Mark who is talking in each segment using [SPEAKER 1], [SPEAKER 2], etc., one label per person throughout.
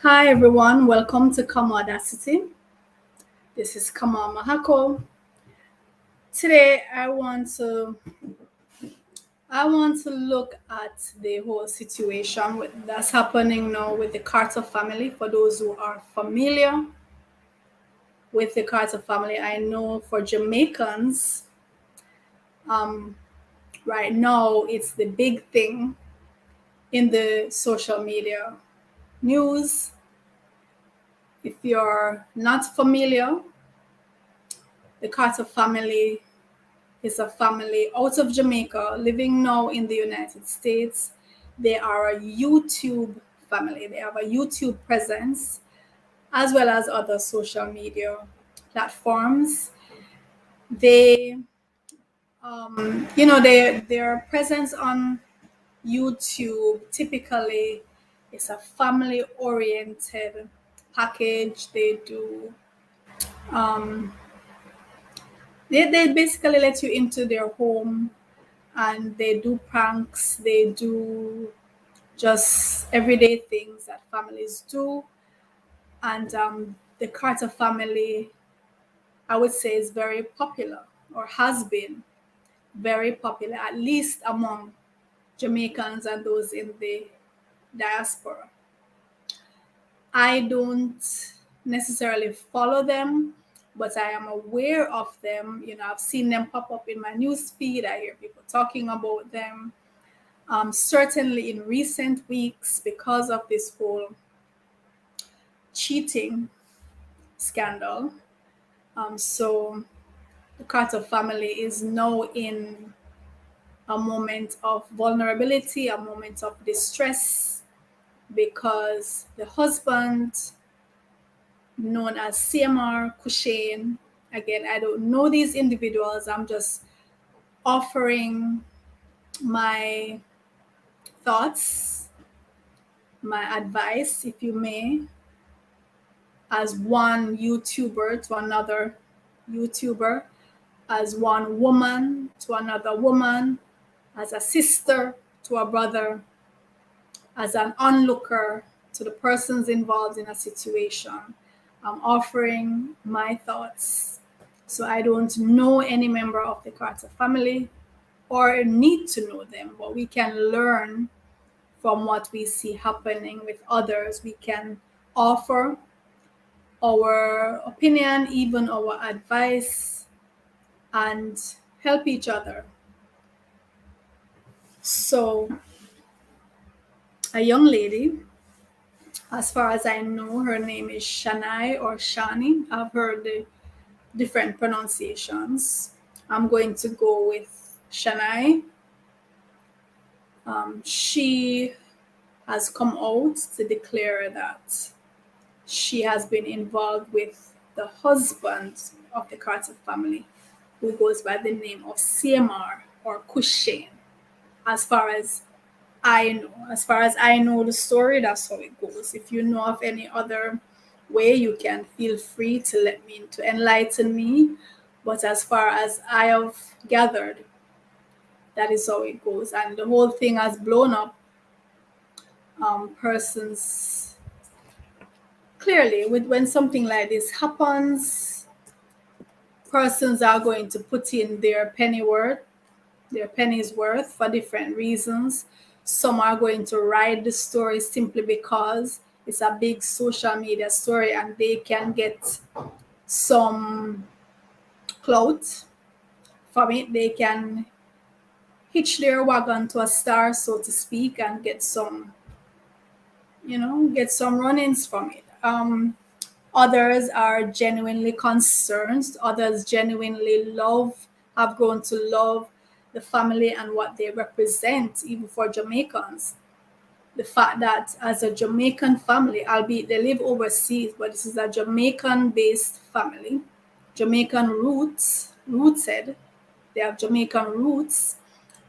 [SPEAKER 1] Hi everyone, welcome to Audacity. This is Kama Mahako. Today I want to look at the whole situation that's happening now with the Carter family. For those who are familiar with the Carter family, I know for Jamaicans, um, right now it's the big thing in the social media news. If you're not familiar, the Carter family is a family out of Jamaica living now in the United States. They are a YouTube family. They have a YouTube presence as well as other social media platforms. They, their presence on YouTube typically is a family oriented package. Um, they basically let you into their home and they do pranks, they do just everyday things that families do. And the Carter family, I would say, is very popular or has been very popular, at least among Jamaicans and those in the diaspora. I don't necessarily follow them, but I am aware of them. I've seen them pop up in my news feed. I hear people talking about them. Certainly in recent weeks, because of this whole cheating scandal. So the Carter family is now in a moment of vulnerability, a moment of distress, because the husband, known as CMR Cushane, again, I don't know these individuals, I'm just offering my thoughts, my advice, if you may, as one YouTuber to another YouTuber, as one woman to another woman, as a sister to a brother, as an onlooker to the persons involved in a situation. I'm offering my thoughts. So I don't know any member of the Carter family or need to know them, but we can learn from what we see happening with others. We can offer our opinion, even our advice, and help each other. So, a young lady, as far as I know, her name is Shani or Shani. I've heard the different pronunciations. I'm going to go with Shani. She has come out to declare that she has been involved with the husband of the Carter family, who goes by the name of CMR or Cushane. As far as I know the story, that's how it goes. If you know of any other way, you can feel free to to enlighten me. But as far as I have gathered, that is how it goes. And the whole thing has blown up. Persons clearly, with when something like this happens, persons are going to put in their penny's worth for different reasons. Some are going to ride the story simply because it's a big social media story and they can get some clout from it. They can hitch their wagon to a star, so to speak, and get some run-ins from it. Others are genuinely concerned. Others genuinely have grown to love the family and what they represent, even for Jamaicans. The fact that as a Jamaican family, albeit they live overseas, but this is a Jamaican-based family, Jamaican rooted. They have Jamaican roots,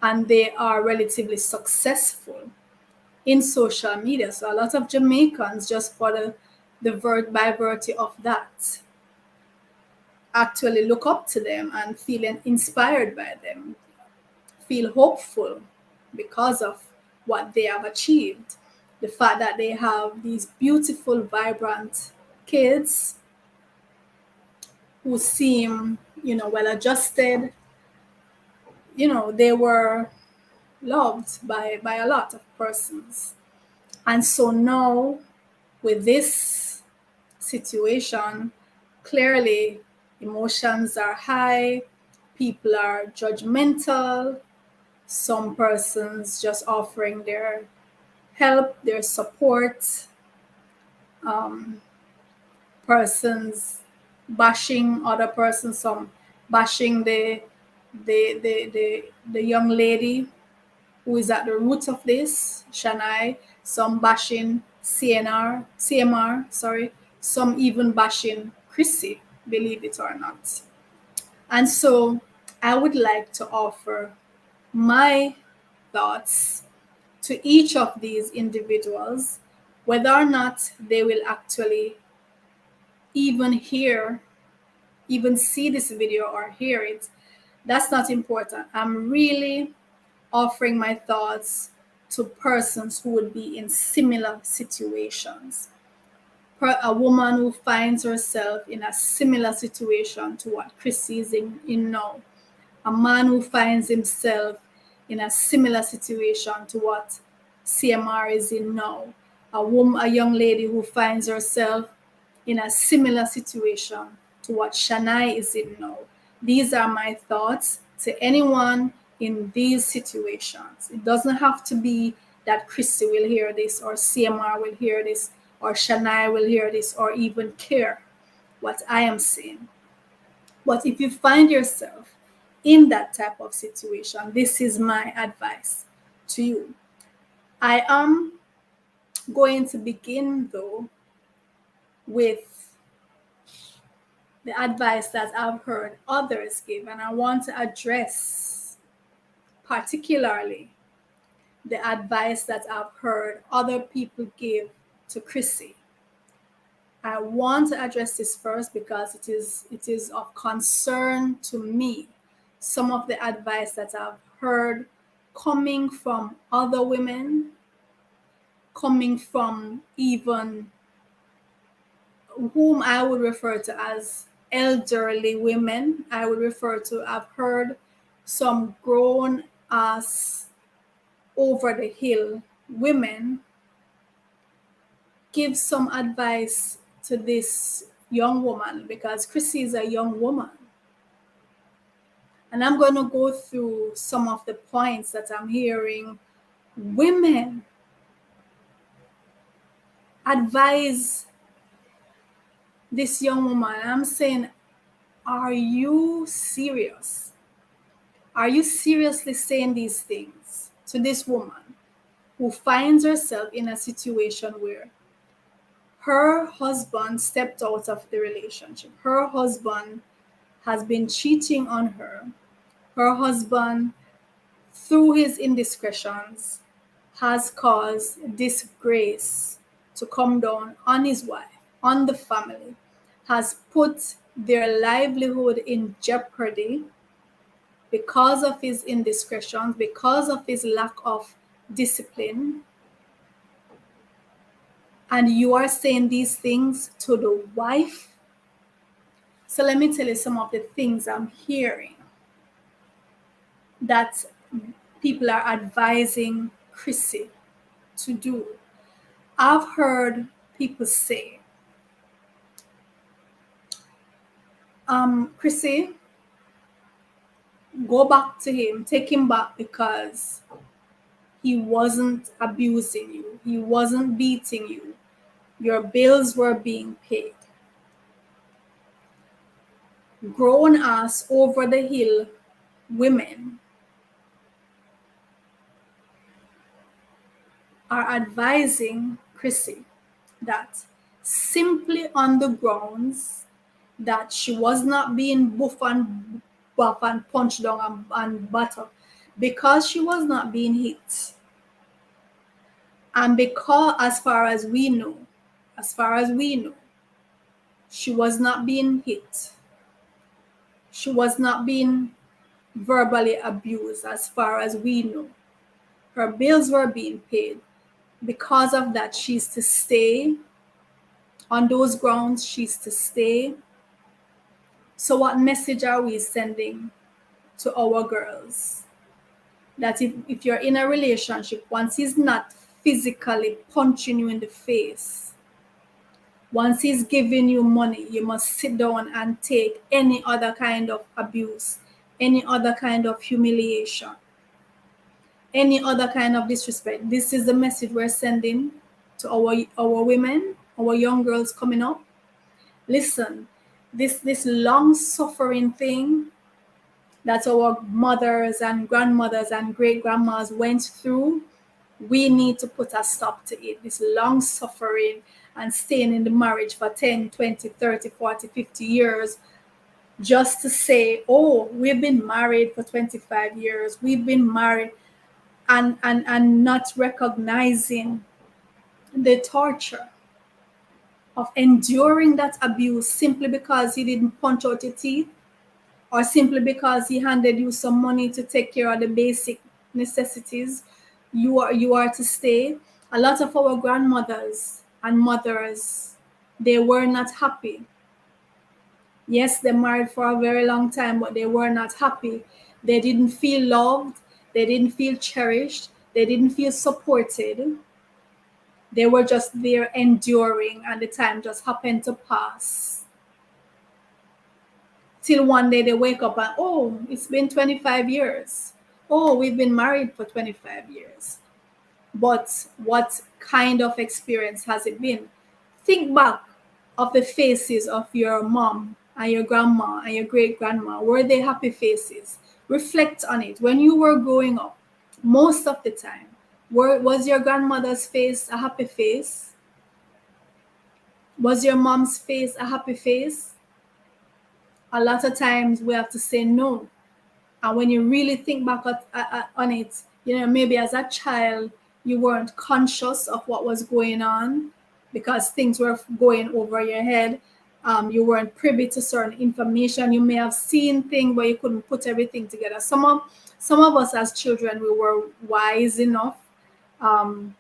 [SPEAKER 1] and they are relatively successful in social media. So a lot of Jamaicans, just for by virtue of that, actually look up to them and feel inspired by them, feel hopeful because of what they have achieved. the fact that they have these beautiful, vibrant kids who seem, well adjusted. They were loved by a lot of persons. And so now, with this situation, clearly emotions are high, people are judgmental, some persons just offering their help, their support, persons bashing other persons, some bashing the young lady who is at the root of this, Shania, some bashing CMR, sorry, some even bashing Crissy, believe it or not. And so I would like to offer my thoughts to each of these individuals, whether or not they will actually even even see this video or hear it. That's not important. I'm really offering my thoughts to persons who would be in similar situations. A woman who finds herself in a similar situation to what Crissy is in now. A man who finds himself in a similar situation to what CMR is in now. A young lady who finds herself in a similar situation to what Shania is in now. These are my thoughts to anyone in these situations. It doesn't have to be that Crissy will hear this, or CMR will hear this, or Shania will hear this, or even care what I am saying. But if you find yourself in that type of situation, this is my advice to you. I am going to begin, though, with the advice that I've heard others give, and I want to address particularly the advice that I've heard other people give to Crissy. I want to address this first because it is of concern to me. Some of the advice that I've heard coming from other women, coming from even whom I would refer to as elderly women. I would refer to, I've heard some grown ass over the hill women give some advice to this young woman, because Crissy is a young woman. And I'm going to go through some of the points that I'm hearing women advise this young woman. I'm saying, are you serious? Are you seriously saying these things to this woman who finds herself in a situation where her husband stepped out of the relationship? Her husband has been cheating on her. Her husband, through his indiscretions, has caused disgrace to come down on his wife, on the family, has put their livelihood in jeopardy because of his indiscretions, because of his lack of discipline. And you are saying these things to the wife. So let me tell you some of the things I'm hearing that people are advising Crissy to do. I've heard people say, Crissy, go back to him, take him back, because he wasn't abusing you, he wasn't beating you, your bills were being paid. Grown ass over the hill women are advising Crissy that simply on the grounds that she was not being buff and punched down and battered, because she was not being hit, and because as far as we know, she was not being hit, she was not being verbally abused, as far as we know. Her bills were being paid. Because of that, she's to stay. On those grounds, she's to stay. So what message are we sending to our girls? That if you're in a relationship, once he's not physically punching you in the face, once he's giving you money, you must sit down and take any other kind of abuse, any other kind of humiliation, any other kind of disrespect. This is the message we're sending to our women, our young girls coming up. Listen, this long suffering thing that our mothers and grandmothers and great grandmas went through, we need to put a stop to it. This long suffering and staying in the marriage for 10, 20, 30, 40, 50 years just to say, oh, we've been married for 25 years, we've been married, and not recognizing the torture of enduring that abuse simply because he didn't punch out your teeth, or simply because he handed you some money to take care of the basic necessities. You are to stay. A lot of our grandmothers and mothers, they were not happy. Yes, they married for a very long time, but they were not happy. They didn't feel loved. They didn't feel cherished. They didn't feel supported. They were just there enduring, and the time just happened to pass. Till one day they wake up and, oh, it's been 25 years. Oh, we've been married for 25 years. But what kind of experience has it been? Think back of the faces of your mom and your grandma and your great grandma. Were they happy faces? Reflect on it. When you were growing up, most of the time, was your grandmother's face a happy face? Was your mom's face a happy face? A lot of times we have to say no. And when you really think back on it, maybe as a child, you weren't conscious of what was going on because things were going over your head. You weren't privy to certain information. You may have seen things, but you couldn't put everything together. Some of us as children, we were wise enough, to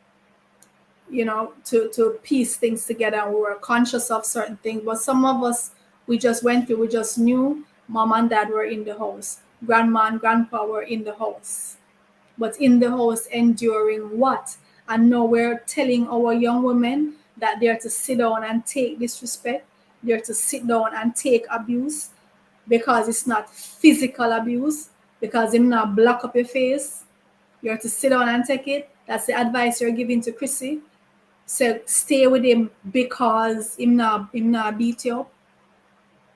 [SPEAKER 1] piece things together, and we were conscious of certain things. But some of us, we just went through, we just knew mom and dad were in the house, grandma and grandpa were in the house, but in the house enduring what? And now we're telling our young women that they're to sit down and take disrespect, they're to sit down and take abuse, because it's not physical abuse, because him not block up your face. You're to sit down and take it. That's the advice you're giving to Crissy. So stay with him because him not beat you up.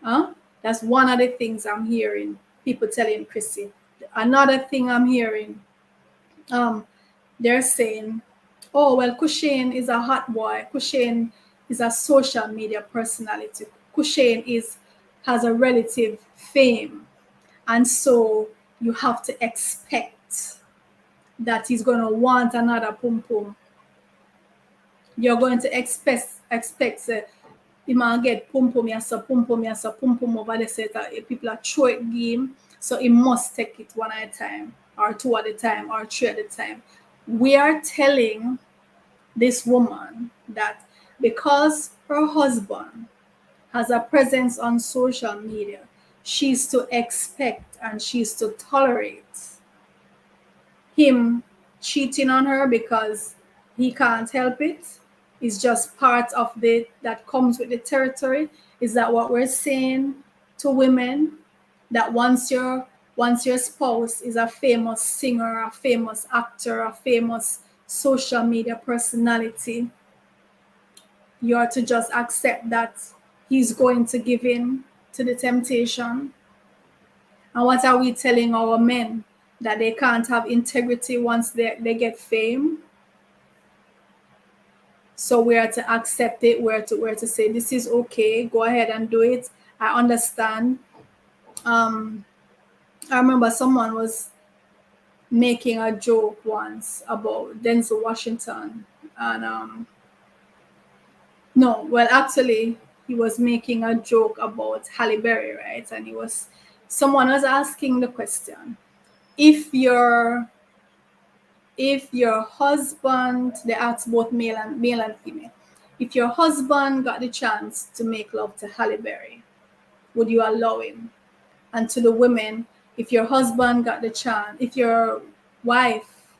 [SPEAKER 1] Huh? That's one of the things I'm hearing people telling Crissy. Another thing I'm hearing, they're saying, oh, well, Cushane is a hot boy. Cushane is a social media personality. Cushane has a relative fame. And so you have to expect that he's going to want another pum pum. You're going to expect he might get pum pum over the set. People are short game, so he must take it one at a time, or two at a time, or three at a time. We are telling this woman that because her husband has a presence on social media, she's to expect and she's to tolerate him cheating on her because he can't help it. It's just part of that comes with the territory. Is that what we're saying to women? That once your spouse is a famous singer, a famous actor, a famous social media personality, you are to just accept that he's going to give in to the temptation. And what are we telling our men? That they can't have integrity once they get fame? So we are to accept it. We're to say, this is okay. Go ahead and do it. I understand. I remember someone was making a joke once about Denzel Washington. And no, well, actually, he was making a joke about Halle Berry, right? And someone was asking the question, if if your husband, they ask both male and female, if your husband got the chance to make love to Halle Berry, would you allow him? And to the women, if your husband got the chance, if your wife,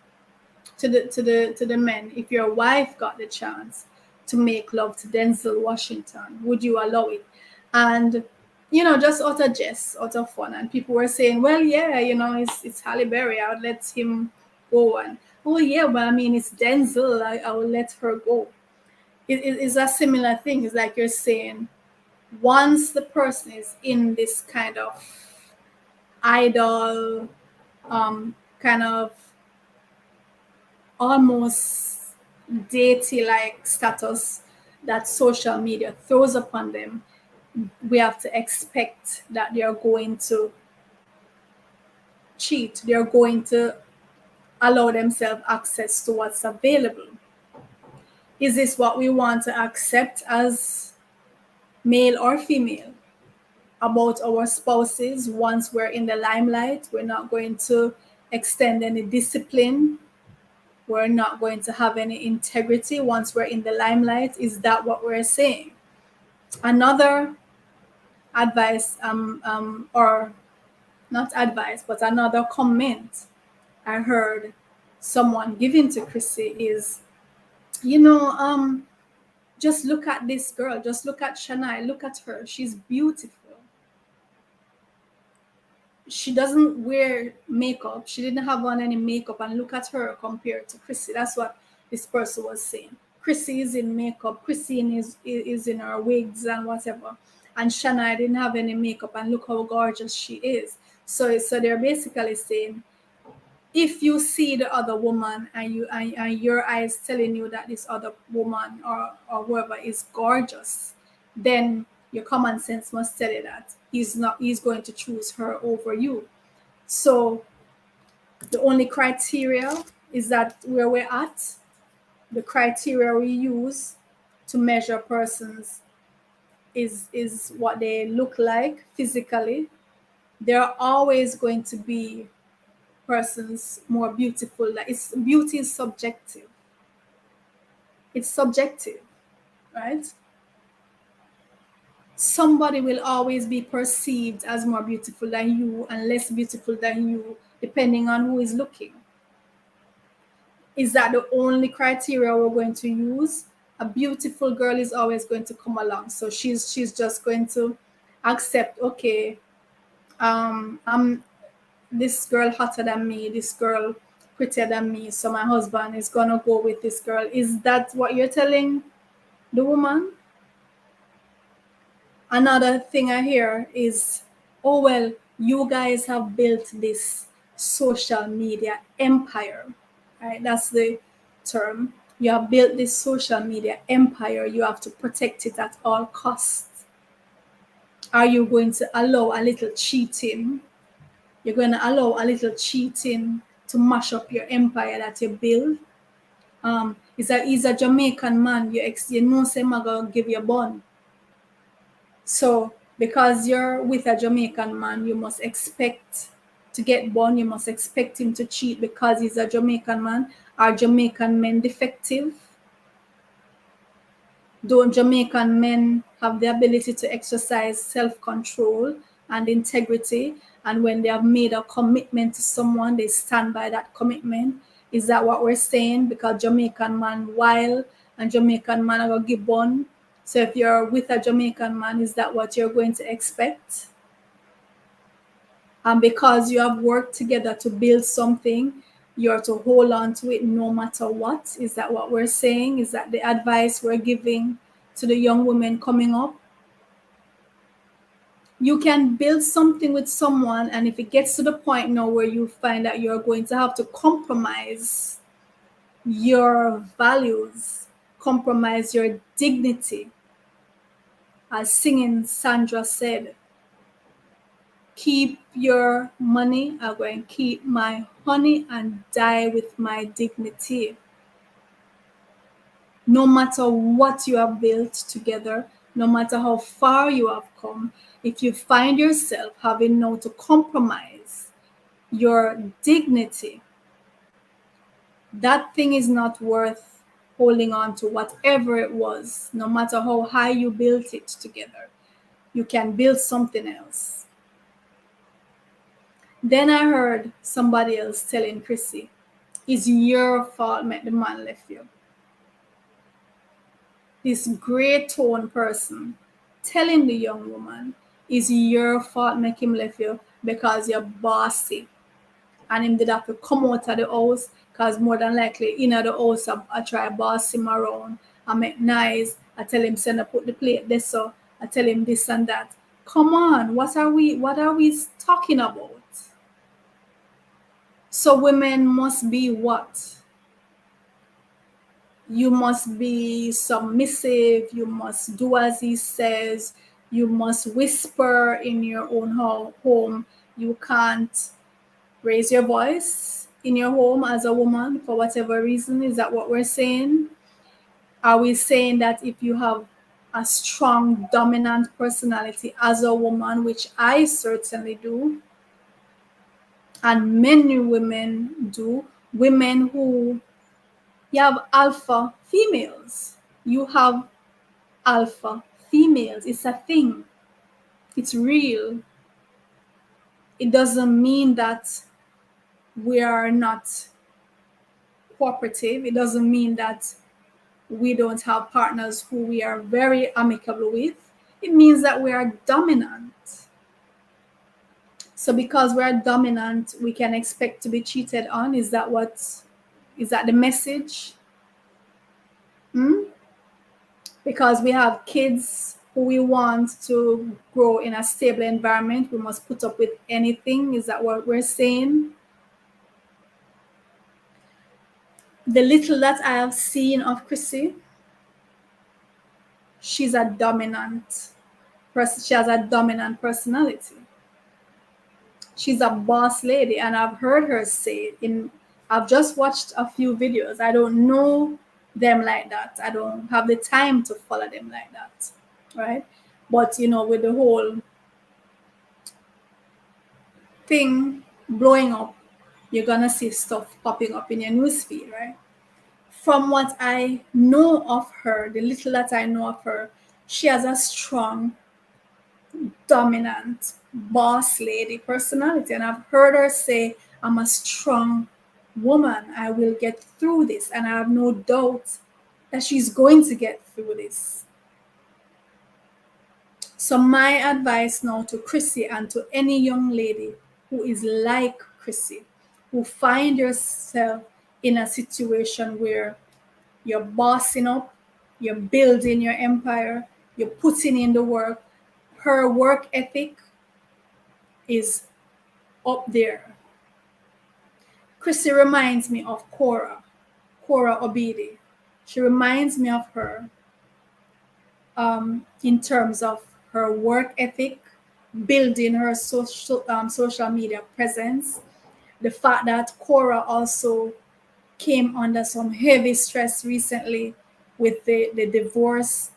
[SPEAKER 1] to the men, if your wife got the chance to make love to Denzel Washington, would you allow it? And just out of jest, out of fun, and people were saying, well, yeah, it's Halle Berry, I would let him go, and oh yeah, but I mean, it's Denzel, I will let her go. It's a similar thing. It's like you're saying, once the person is in this kind of idol, kind of almost deity like status that social media throws upon them, we have to expect that they are going to cheat, they are going to allow themselves access to what's available. Is this what we want to accept as male or female about our spouses? Once we're in the limelight, we're not going to extend any discipline, we're not going to have any integrity once we're in the limelight. Is that what we're saying? Another advice, or not advice, but another comment I heard someone giving to Crissy is, just look at this girl, just look at Shania, look at her, she's beautiful. She doesn't wear makeup, she didn't have on any makeup, and look at her compared to Crissy. That's what this person was saying. Crissy is in makeup, Crissy is in her wigs and whatever, and Shania didn't have any makeup, and look how gorgeous she is. So they're basically saying, if you see the other woman and your eyes telling you that this other woman or whoever is gorgeous, then your common sense must tell you that he's going to choose her over you. So the only criteria is that where we're at, the criteria we use to measure persons is what they look like physically. There are always going to be persons more beautiful. Beauty is subjective. It's subjective, right? Somebody will always be perceived as more beautiful than you and less beautiful than you, depending on who is looking. Is that the only criteria we're going to use? A beautiful girl is always going to come along, so she's just going to accept, okay, I'm this girl hotter than me, this girl prettier than me, so my husband is gonna go with this girl. Is that what you're telling the woman? Another thing I hear is, oh well, you guys have built this social media empire, right? That's the term. You have built this social media empire, you have to protect it at all costs. Are you going to allow a little cheating? You're going to allow a little cheating to mash up your empire that you build? He's a Jamaican man. You know, say, I'm going to give you a bun. So, because you're with a Jamaican man, you must expect to get bun. You must expect him to cheat because he's a Jamaican man. Are Jamaican men defective? Don't Jamaican men have the ability to exercise self-control and integrity? And when they have made a commitment to someone, they stand by that commitment? Is that what we're saying? Because Jamaican man wild and Jamaican man are going to give bun. So if you're with a Jamaican man, is that what you're going to expect? And because you have worked together to build something, you're to hold on to it no matter what? Is that what we're saying? Is that the advice we're giving to the young women coming up? You can build something with someone, and if it gets to the point now where you find that you're going to have to compromise your values, compromise your dignity, as singing Sandra said, keep your money, I'm going to keep my honey and die with my dignity. No matter what you have built together, no matter how far you have come, if you find yourself having now to compromise your dignity that thing is not worth holding on to, whatever it was, no matter how high you built it together. You can build something else. Then I heard somebody else telling Crissy, it's your fault make the man left you. This gray tone person telling the young woman, it's your fault make him left you because you're bossy. And him did have to come out of the house because more than likely in the house I try to boss him around. I make nice. I tell him send put the plate there, so I tell him this and that. Come on, what are we talking about? So women must be what? You must be submissive, you must do as he says, you must whisper in your own home. You can't raise your voice in your home as a woman for whatever reason. Is that what we're saying? Are we saying that if you have a strong dominant personality as a woman, which I certainly do, and many women do, women who, you have alpha females, you have alpha females, it's a thing, it's real. It doesn't mean that we are not cooperative. It doesn't mean that we don't have partners who we are very amicable with. It means that we are dominant. So because we're dominant, we can expect to be cheated on. Is that the message? Because we have kids who we want to grow in a stable environment, we must put up with anything. Is that what we're saying? The little that I have seen of Crissy, she's a dominant person. She has a dominant personality. She's a boss lady, and I've heard her say I've just watched a few videos. I don't know them like that. I don't have the time to follow them like that, right? But with the whole thing blowing up, you're gonna see stuff popping up in your newsfeed, right? From what I know of her, the little that I know of her, she has a strong, dominant, boss lady personality. And I've heard her say, I'm a strong woman. I will get through this. And I have no doubt that she's going to get through this. So my advice now to Crissy and to any young lady who is like Crissy, who find yourself in a situation where you're bossing up, you're building your empire, you're putting in the work, her work ethic is up there. Crissy reminds me of Cora Obidi. She reminds me of her in terms of her work ethic, building her social media presence. The fact that Cora also came under some heavy stress recently with the divorce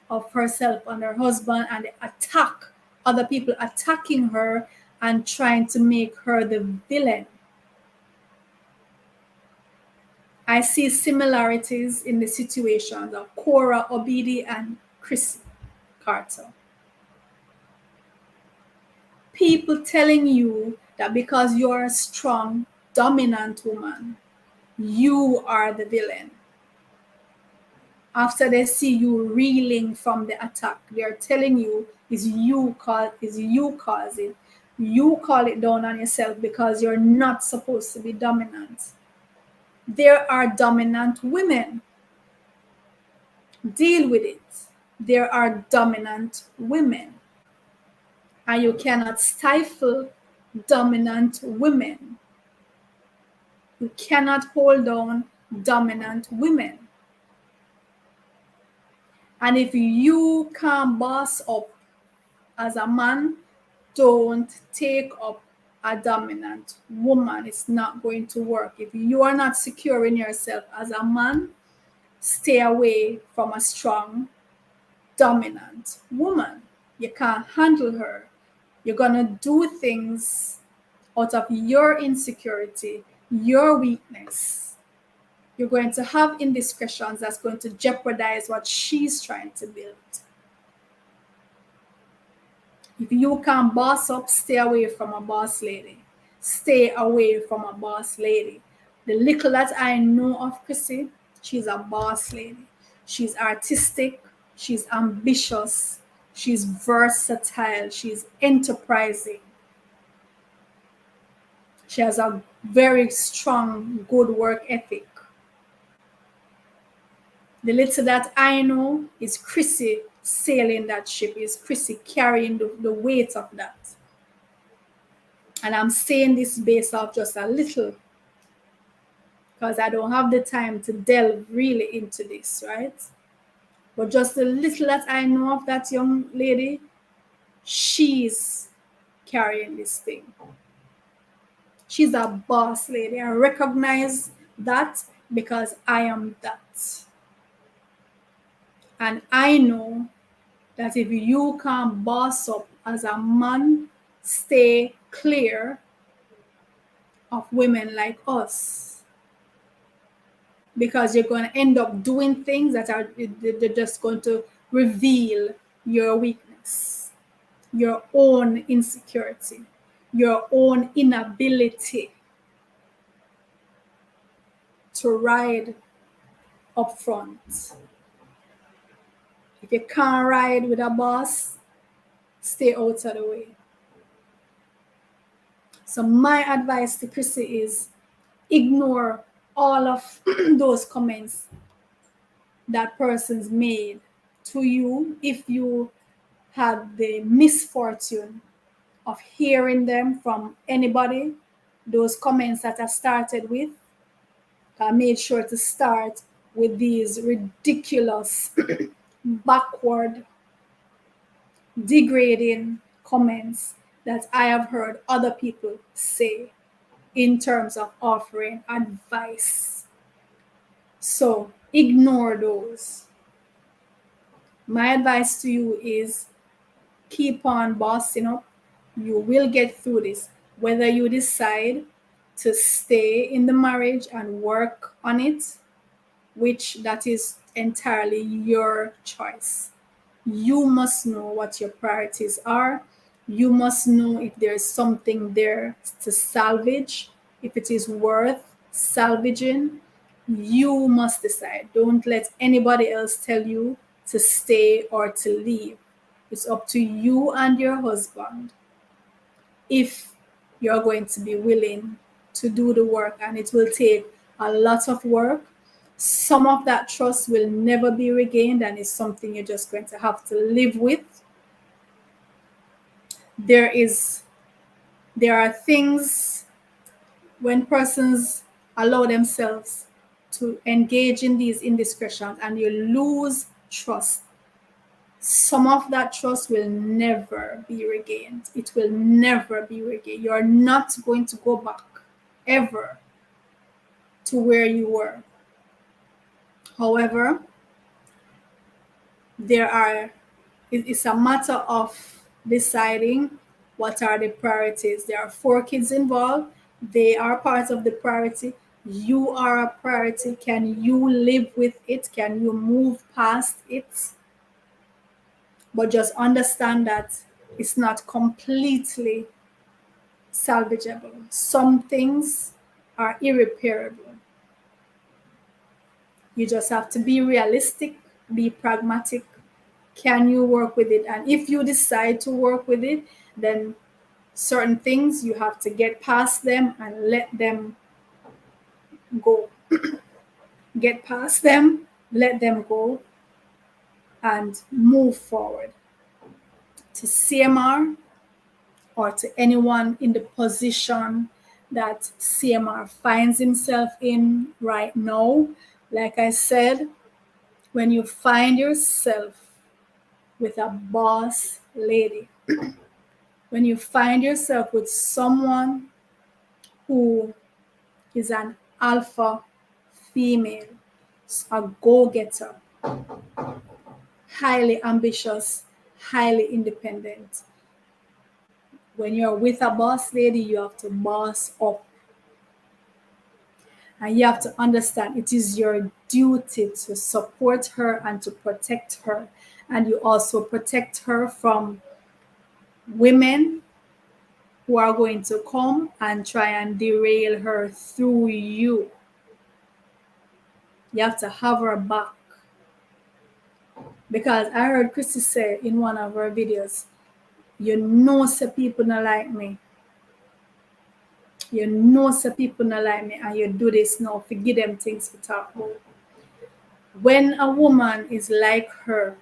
[SPEAKER 1] of herself and her husband, and the other people attacking her and trying to make her the villain. I see similarities in the situations of Cora Obidi and Crissy Carter. People telling you that because you're a strong, dominant woman, you are the villain. After they see you reeling from the attack, they're telling you is you causing. You call it down on yourself because you're not supposed to be dominant. There are dominant women. Deal with it. There are dominant women. And you cannot stifle dominant women. You cannot hold down dominant women. And if you can't boss up as a man, don't take up a dominant woman. It's not going to work. If you are not secure in yourself as a man, stay away from a strong, dominant woman. You can't handle her. You're going to do things out of your insecurity, your weakness. You're going to have indiscretions that's going to jeopardize what she's trying to build. If you can't boss up, stay away from a boss lady. Stay away from a boss lady. The little that I know of Crissy, she's a boss lady. She's artistic, she's ambitious, she's versatile, she's enterprising. She has a very strong, good work ethic. The little that I know is Crissy sailing that ship, is Crissy carrying the weight of that. And I'm saying this based off just a little, because I don't have the time to delve really into this, right? But just the little that I know of that young lady, she's carrying this thing. She's a boss lady. I recognize that because I am that. And I know that if you can't boss up as a man, stay clear of women like us, because you're going to end up doing things that are they're just going to reveal your weakness, your own insecurity, your own inability to ride up front. If you can't ride with a boss, stay out of the way. So my advice to Crissy is ignore all of those comments that persons made to you if you had the misfortune of hearing them from anybody. Those comments that I started with, I made sure to start with these ridiculous, backward, degrading comments that I have heard other people say in terms of offering advice. So ignore those. My advice to you is keep on bossing up. You will get through this. Whether you decide to stay in the marriage and work on it, which that is entirely your choice. You must know what your priorities are. You must know if there's something there to salvage, if it is worth salvaging. You must decide. Don't let anybody else tell you to stay or to leave. It's up to you and your husband if you're going to be willing to do the work, and it will take a lot of work. Some of that trust will never be regained, and it's something you're just going to have to live with. There are things when persons allow themselves to engage in these indiscretions and you lose trust. Some of that trust will never be regained. It will never be regained. You're not going to go back ever to where you were. However, it's a matter of deciding what are the priorities. There are 4 kids involved. They are part of the priority. You are a priority. Can you live with it? Can you move past it? But just understand that it's not completely salvageable. Some things are irreparable. You just have to be realistic, be pragmatic. Can you work with it? And if you decide to work with it, then certain things you have to get past them and let them go. Get past them, let them go, and move forward. To CMR or to anyone in the position that CMR finds himself in right now, like I said, when you find yourself with a boss lady, when you find yourself with someone who is an alpha female, a go-getter, highly ambitious, highly independent. When you're with a boss lady, you have to boss up. And you have to understand it is your duty to support her and to protect her. And you also protect her from women who are going to come and try and derail her through you. You have to have her back. Because I heard Crissy say in one of her videos, you know some people not like me. You know some people not like me and you do this now to give them things to talk about. When a woman is like her,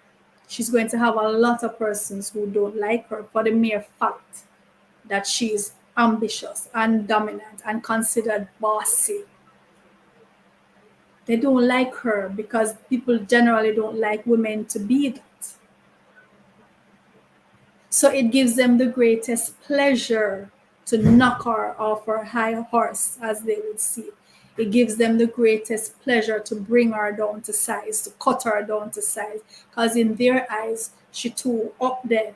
[SPEAKER 1] she's going to have a lot of persons who don't like her for the mere fact that she is ambitious and dominant and considered bossy. They don't like her because people generally don't like women to be that. So it gives them the greatest pleasure to knock her off her high horse, as they would see. It gives them the greatest pleasure to bring her down to size, to cut her down to size, because in their eyes, she too up there.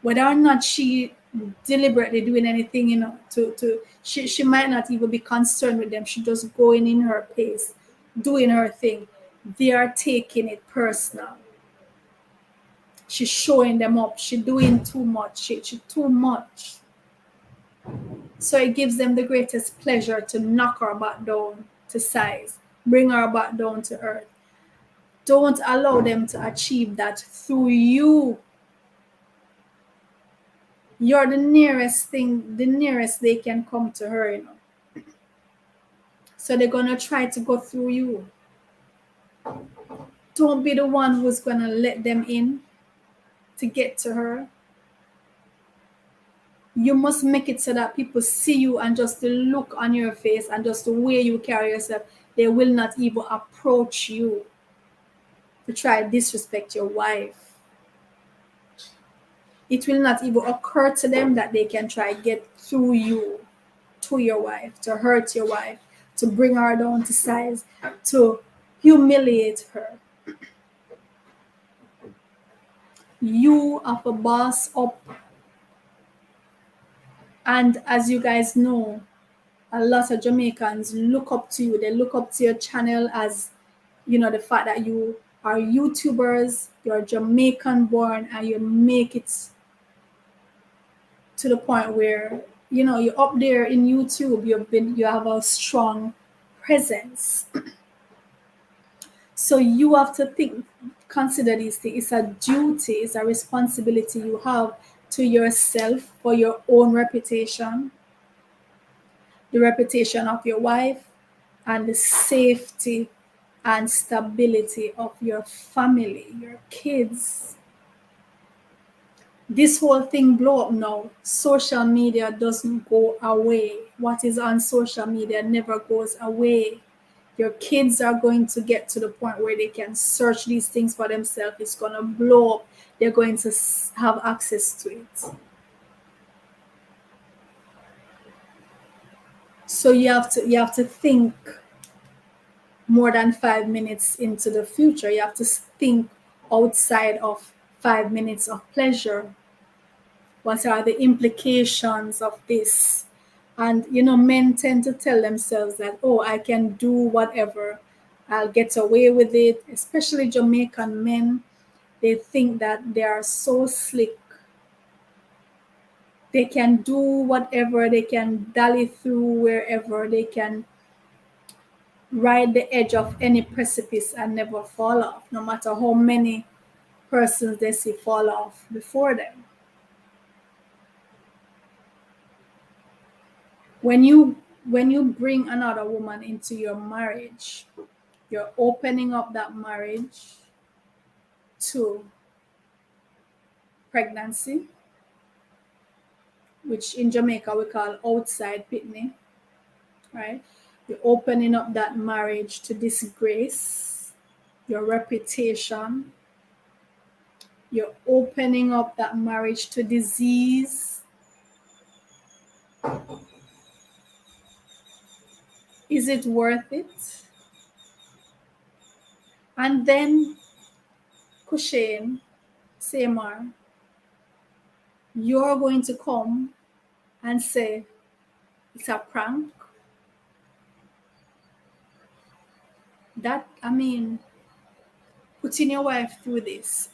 [SPEAKER 1] Whether or not she deliberately doing anything, she might not even be concerned with them. She just going in her pace, doing her thing. They are taking it personal. She's showing them up. She's doing too much. She too much. So it gives them the greatest pleasure to knock her back down to size, bring her back down to earth. Don't allow them to achieve that through you. You're the nearest they can come to her, So they're gonna try to go through you. Don't be the one who's gonna let them in to get to her. You must make it so that people see you and just the look on your face and just the way you carry yourself, they will not even approach you to try to disrespect your wife. It will not even occur to them that they can try to get through you to your wife, to hurt your wife, to bring her down to size, to humiliate her. You are a boss up. And as you guys know, a lot of Jamaicans look up to you. They look up to your channel as, the fact that you are YouTubers, you're Jamaican born, and you make it to the point where, you're up there in YouTube, you have a strong presence. So you have to consider these things. It's a duty, it's a responsibility you have to yourself for your own reputation, the reputation of your wife, and the safety and stability of your family, your kids. This whole thing blow up now. Social media doesn't go away. What is on social media never goes away. Your kids are going to get to the point where they can search these things for themselves. It's going to blow up. They're going to have access to it. So you have to think more than 5 minutes into the future. You have to think outside of 5 minutes of pleasure. What are the implications of this? And men tend to tell themselves that, oh, I can do whatever, I'll get away with it. Especially Jamaican men, they think that they are so slick. They can do whatever, they can dally through wherever, they can ride the edge of any precipice and never fall off, no matter how many persons they see fall off before them. When you bring another woman into your marriage, you're opening up that marriage to pregnancy, which in Jamaica we call outside pitney, right? You're opening up that marriage to disgrace, your reputation. You're opening up that marriage to disease. Is it worth it? And then, Cushane, CMR, you're going to come and say, it's a prank. That, I mean, putting your wife through this,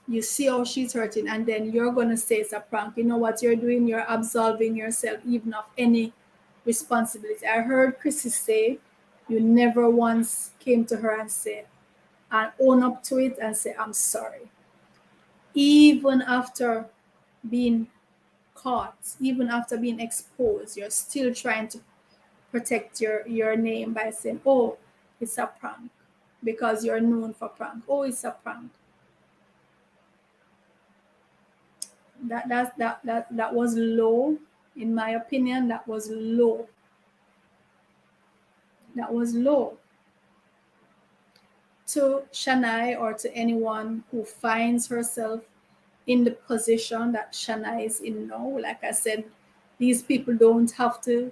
[SPEAKER 1] you see how she's hurting, and then you're going to say it's a prank. You know what you're doing? You're absolving yourself even of any responsibility. I heard Crissy say you never once came to her and said, and own up to it and say, I'm sorry. Even after being caught, even after being exposed, you're still trying to protect your name by saying, oh, it's a prank, because you're known for prank. Oh, it's a prank. That was low, in my opinion. That was low. That was low. To Shania, or to anyone who finds herself in the position that Shania is in now, like I said, these people don't have to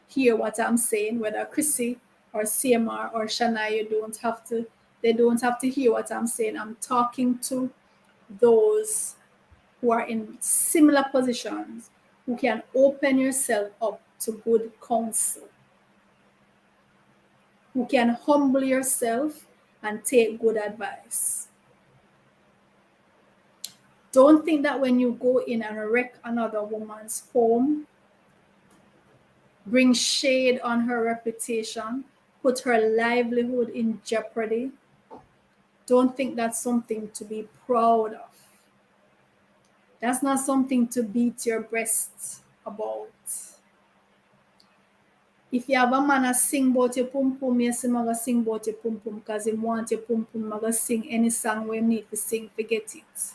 [SPEAKER 1] hear what I'm saying, whether Crissy or CMR or Shania, they don't have to hear what I'm saying. I'm talking to those who are in similar positions, who can open yourself up to good counsel, who can humble yourself and take good advice. Don't think that when you go in and wreck another woman's home, bring shade on her reputation, put her livelihood in jeopardy, don't think that's something to be proud of. That's not something to beat your breast about. If you have a man a sing about your pum pum, you say maga sing about your pum pum because he want your pum pum, maga sing any song where you need to sing, forget it.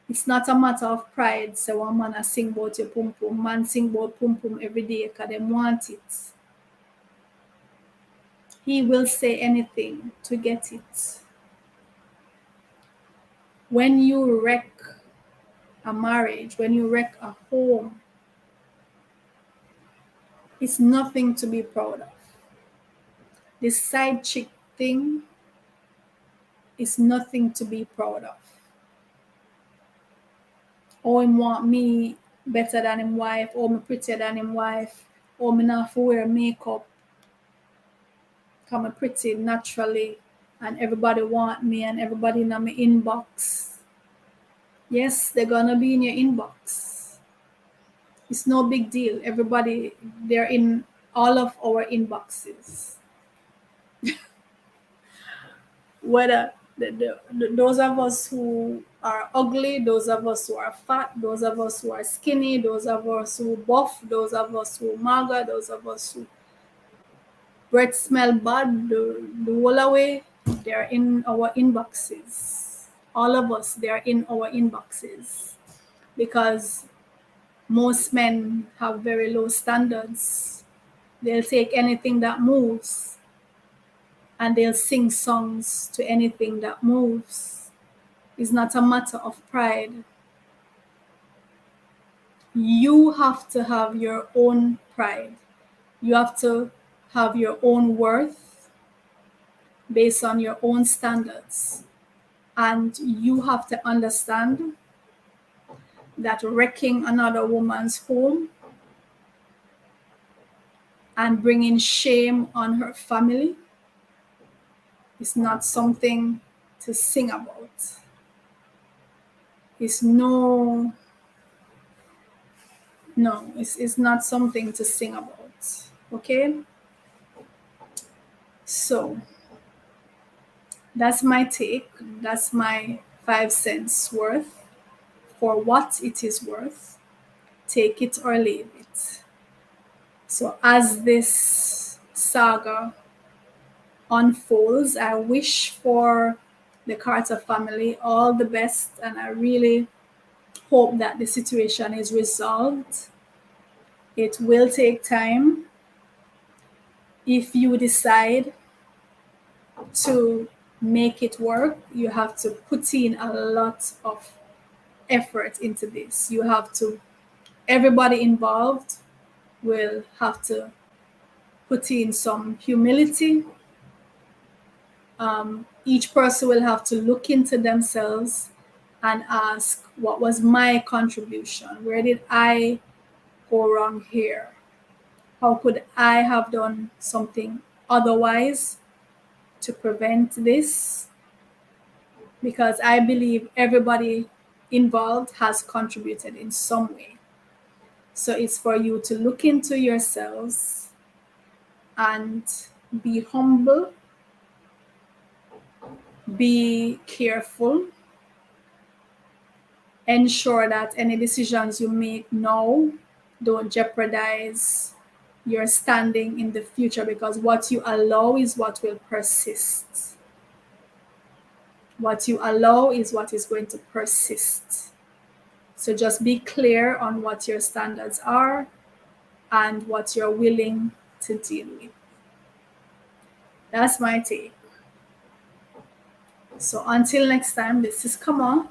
[SPEAKER 1] It's not a matter of pride, so one man a sing about your pum pum. Man sing about pum pum every day because they want it. He will say anything to get it. When you wreck a marriage, when you wreck a home, it's nothing to be proud of. This side chick thing is nothing to be proud of. Oh, him want me better than him wife, or me prettier than him wife, or me not for wear makeup, because I'm pretty naturally, and everybody want me, and everybody in my inbox. Yes, they're gonna be in your inbox. It's no big deal. Everybody, they're in all of our inboxes. Whether those of us who are ugly, those of us who are fat, those of us who are skinny, those of us who buff, those of us who maga, those of us who breath smell bad, the whole away, they're in our inboxes. All of us, they're in our inboxes, because most men have very low standards. They'll take anything that moves, and they'll sing songs to anything that moves. It's not a matter of pride. You have to have your own pride. You have to have your own worth based on your own standards. And you have to understand that wrecking another woman's home and bringing shame on her family is not something to sing about. It's it's not something to sing about. Okay? So that's my take. That's my 5 cents worth. For what it is worth, take it or leave it. So as this saga unfolds, I wish for the Carter family all the best, and I really hope that the situation is resolved. It will take time. If you decide to make it work, you have to put in a lot of effort into this. Everybody involved will have to put in some humility. Each person will have to look into themselves and ask, what was my contribution? Where did I go wrong here? How could I have done something otherwise to prevent this? Because I believe everybody involved has contributed in some way. So it's for you to look into yourselves and be humble, be careful, ensure that any decisions you make now don't jeopardize your standing in the future, because what you allow is what will persist. What you allow is what is going to persist. So just be clear on what your standards are and what you're willing to deal with. That's my take. So until next time, this is Kama,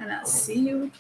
[SPEAKER 1] and I'll see you